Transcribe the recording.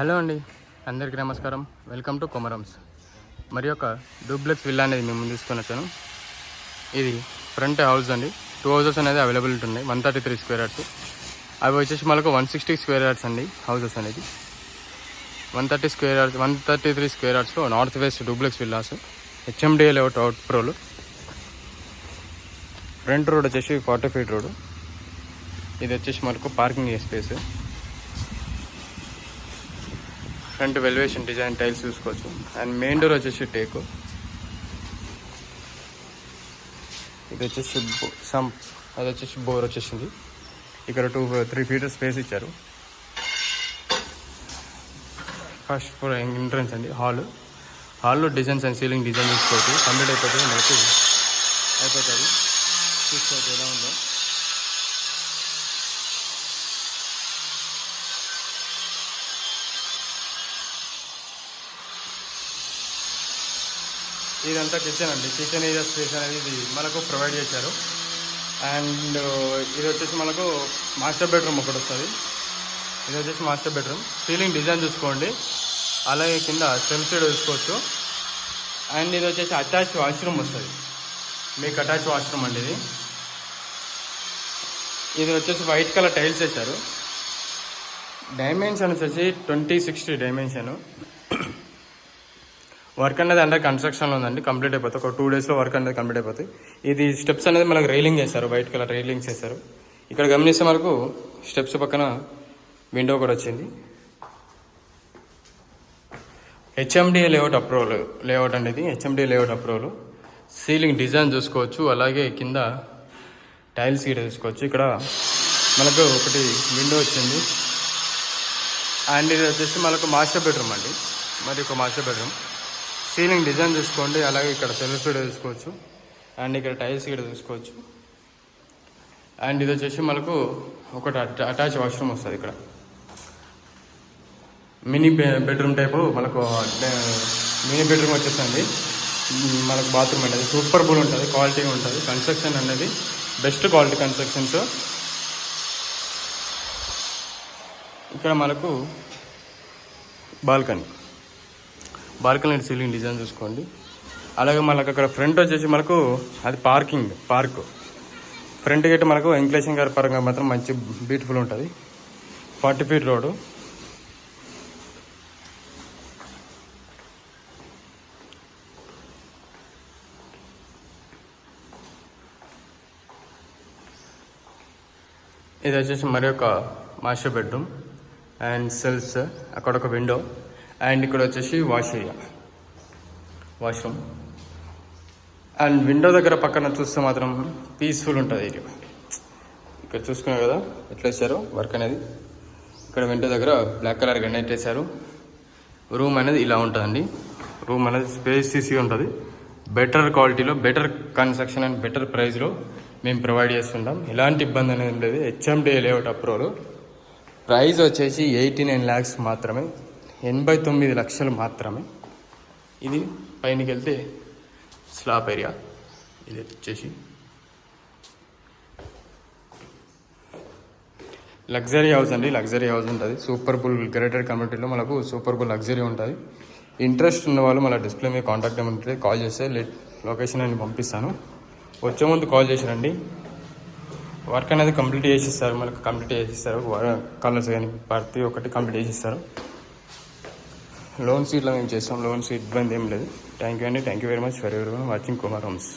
Hello అండి, అందరికీ నమస్కారం. Welcome to Komarams. మరి ఒక డూప్లెక్స్ విల్లా అనేది మేము ముందు తీసుకొని వచ్చాను. ఇది ఫ్రంట్ హౌస్ అండి. 2 హౌసెస్ అనేది అవైలబిలిటీ ఉన్నాయి. 133 స్క్వేర్ యార్డ్స్. అవి వచ్చేసి మనకు 160 స్క్వేర్ యార్డ్స్ అండి. హౌసెస్ అనేది 133 స్క్వేర్ యార్డ్స్లో north west duplex villas, HMDA layout అవుట్ ప్రోలు. ఫ్రంట్ రోడ్ వచ్చేసి 40 ఫీట్ రోడ్. ఇది వచ్చేసి మనకు parking space. Front elevation design tiles చూసుకోవచ్చు. అండ్ మెయిన్ డోర్ వచ్చేసి టేకు. ఇది వచ్చేసి అది వచ్చేసి బోర్ వచ్చేసింది. ఇక్కడ 2-3 ఫీట్ స్పేస్ ఇచ్చారు. ఫస్ట్ ఫ్లోర్ ఎంట్రన్స్ అండి. హాల్లో డిజైన్స్ అండ్ సీలింగ్ డిజైన్ చూసుకోవచ్చు. కంప్లీట్ అయిపోతుంది. మనకి అయిపోతుంది. చూసుకోవచ్చు ఎలా ఉందో. ఇదంతా కిచెన్ అండి. కిచెన్ ఏరియా స్పేస్ అనేది ఇది మనకు ప్రొవైడ్ చేశారు. అండ్ ఇది వచ్చేసి మనకు మాస్టర్ బెడ్రూమ్ ఒకటి వస్తుంది. ఇది వచ్చేసి మాస్టర్ బెడ్రూమ్. సీలింగ్ డిజైన్ చూసుకోండి. అలాగే కింద స్టెప్ సైడ్ చూసుకోవచ్చు. అండ్ ఇది వచ్చేసి అటాచ్ వాష్రూమ్ వస్తుంది. మీకు అటాచ్ వాష్రూమ్ అండి ఇది. ఇది వచ్చేసి వైట్ కలర్ టైల్స్ వేశారు. డైమెన్షన్ వచ్చేసి 20-60 డైమెన్షన్. వర్క్ అనేది అండర్ కన్స్ట్రక్షన్లో ఉందండి. కంప్లీట్ అయిపోతుంది. ఒక 2 డేస్లో వర్క్ అనేది కంప్లీట్ అయిపోతుంది. ఇది స్టెప్స్ అనేది మనకు రైలింగ్ చేస్తారు. వైట్ కలర్ రైలింగ్స్ వేస్తారు. ఇక్కడ గమనిస్తే మనకు స్టెప్స్ పక్కన విండో కూడా వచ్చింది. హెచ్ఎండిఏ లేఅవుట్ అండి ఇది. HMDA layout approval. Ceiling design చూసుకోవచ్చు. అలాగే కింద టైల్స్ గీట చూసుకోవచ్చు. ఇక్కడ మనకు ఒకటి విండో వచ్చింది. అండ్ ఇది వచ్చేసి మనకు మాస్టర్ బెడ్రూమ్ అండి. మరి ఒక మాస్టర్ బెడ్రూమ్. సీలింగ్ డిజైన్ చూసుకోండి. అలాగే ఇక్కడ సెల్ఫ్ కూడా చూసుకోవచ్చు. అండ్ ఇక్కడ టైల్స్ కూడా చూసుకోవచ్చు. అండ్ ఇది వచ్చేసి మనకు ఒకటి అటాచ్ వాష్రూమ్ వస్తుంది. ఇక్కడ మినీ బెడ్రూమ్ టైపు మనకు మినీ బెడ్రూమ్ వచ్చేసండి. మనకు బాత్రూమ్ అనేది సూపర్ బుల్ ఉంటుంది. క్వాలిటీగా ఉంటుంది. కన్స్ట్రక్షన్ అనేది బెస్ట్ క్వాలిటీ కన్స్ట్రక్షన్స్. ఇక్కడ మనకు బాల్కనీ సీలింగ్ డిజైన్ చూసుకోండి. అలాగే మనకు అక్కడ ఫ్రంట్ వచ్చేసి మనకు అది పార్క్ ఫ్రంట్ గేట్ మనకు వెంకటేశ్వర గారి పరంగా మాత్రం మంచి బ్యూటిఫుల్ ఉంటుంది. 40 ఫీట్ రోడ్డు. ఇది వచ్చేసి మరి ఒక మాస్టర్ బెడ్రూమ్ అండ్ సెల్స్, అక్కడ ఒక విండో. అండ్ ఇక్కడ వచ్చేసి వాష్రూమ్. అండ్ విండో దగ్గర పక్కన చూస్తే మాత్రం పీస్ఫుల్ ఉంటుంది. ఇక్కడ చూసుకున్నారు కదా ఎట్లా వేసారో వర్క్ అనేది. ఇక్కడ విండో దగ్గర బ్లాక్ కలర్ గన్నెట్ వేసారు. రూమ్ అనేది ఇలా ఉంటుందండి. రూమ్ అనేది స్పేసీసీ ఉంటుంది. బెటర్ క్వాలిటీలో, బెటర్ కన్స్ట్రక్షన్ అండ్ బెటర్ ప్రైస్లో మేము ప్రొవైడ్ చేస్తుంటాం. ఎలాంటి ఇబ్బంది అనేది లేదు. HMDA layout approval. ప్రైస్ వచ్చేసి 89 lakhs మాత్రమే. 89 లక్షలు మాత్రమే. ఇది పైనకి వెళ్తే స్లాబ్ ఏరియా. ఇది వచ్చేసి లగ్జరీ హౌస్ అండి. లగ్జరీ హౌస్ ఉంటుంది. సూపర్ బుల్ గ్రేటెడ్ కమ్యూనిటీలో మనకు సూపర్ బుల్ లగ్జరీ ఉంటుంది. ఇంట్రెస్ట్ ఉన్న వాళ్ళు మన డిస్ప్లే మీద కాంటాక్ట్ నెంబర్ ఉంటుంది. కాల్ చేస్తే లొకేషన్ అని పంపిస్తాను. వచ్చే ముందు కాల్ చేసిరండి. వర్క్ అనేది కంప్లీట్ చేసిస్తారు. మనకు కంప్లీట్ చేసిస్తారు. కలర్స్ కానీ ప్రతి ఒక్కటి కంప్లీట్ చేసిస్తారు. లోన్ సీట్లో మేము చేస్తాం. లోన్ సీట్ ఇబ్బంది ఏం లేదు. థ్యాంక్ యూ అండి. Thank you very much for everyone watching కొమరమ్స్.